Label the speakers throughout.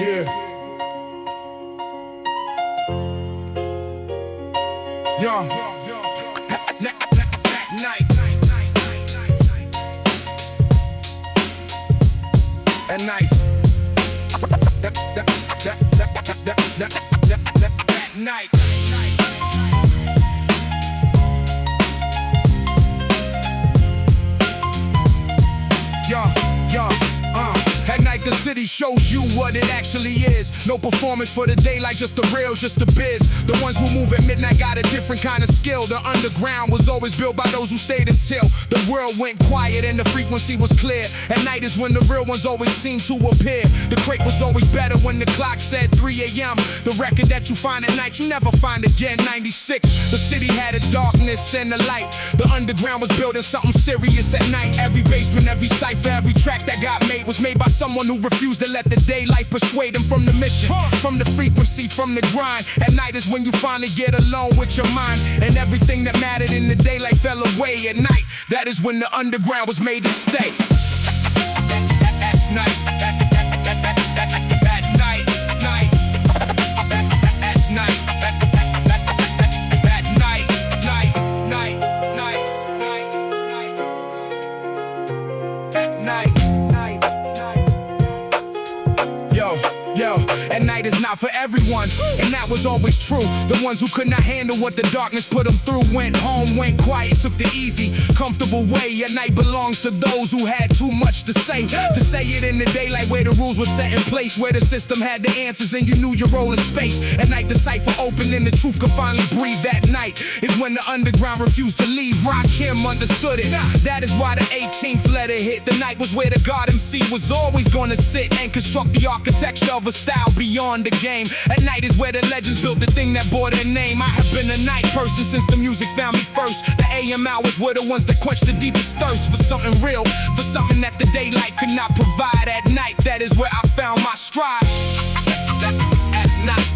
Speaker 1: Yeah. Yeah. At night. At night. At night the city shows you what it actually is. No performance for the daylight, just the real, just the biz. The ones who move at midnight got a different kind of skill. The underground was always built by those who stayed until the world went quiet and the frequency was clear. At night is when the real ones always seem to appear. The crate was always better when the clock said 3 a.m. The record that you find at night you never find again. 96, the city had a darkness and a light. The underground was building something serious at night. Every basement, every cipher, every track that got made was made by someone who refused to let the daylight persuade them from the mission, from the frequency, from the grind. At night is when you finally get alone with your mind, and everything that mattered in the daylight fell away. At night, that is when the underground was made to stay. At night. At night is not for everyone, and that was always true. The ones who could not handle what the darkness put them through went home, went quiet, took the easy, comfortable way. At night belongs to those who had too much to say it in the daylight where the rules were set in place, where the system had the answers and you knew your role in space. At night the cipher opened and the truth could finally breathe. That night is when the underground refused to leave. Rakim understood it. That is why the 18th letter hit. The night was where the God MC was always gonna sit and construct the architecture of a style beyond the game. At night is where the legends built the thing that bore their name. I have been a night person since the music found me first. The AM hours were the ones that quenched the deepest thirst for something real, for something that the daylight could not provide. At night, that is where I found my stride. At night.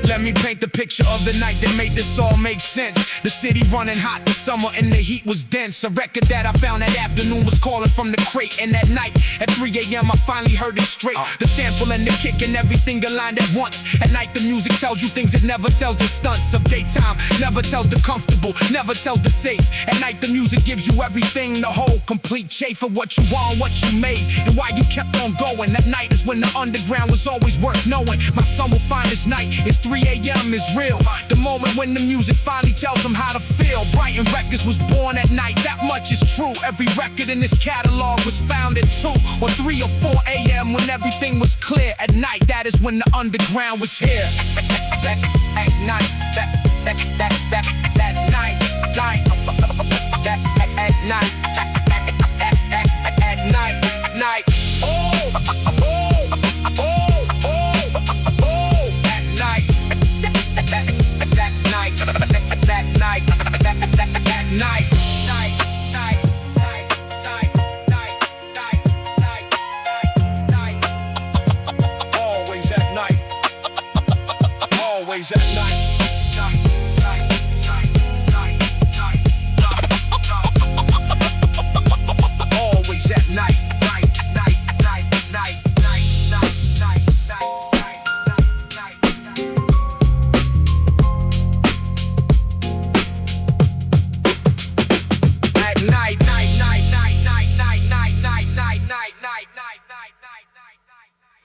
Speaker 1: Let me paint the picture of the night that made this all make sense. The city running hot, the summer and the heat was dense. A record that I found that afternoon was calling from the crate. And that night, at 3 a.m. I finally heard it straight. The sample and the kick and everything aligned at once. At night the music tells you things it never tells the stunts of daytime. Never tells the comfortable, never tells the safe. At night the music gives you everything, the whole complete shape of what you want, what you made, and why you kept on going. At night is when the underground was always worth knowing. My son will find this night, it's 3 a.m. is real. The moment when the music finally tells them how to feel. Brighten Records was born at night, that much is true. Every record in this catalog was found at 2 or 3 or 4 a.m. when everything was clear. At night, that is when the underground was here. At night, that night, at night.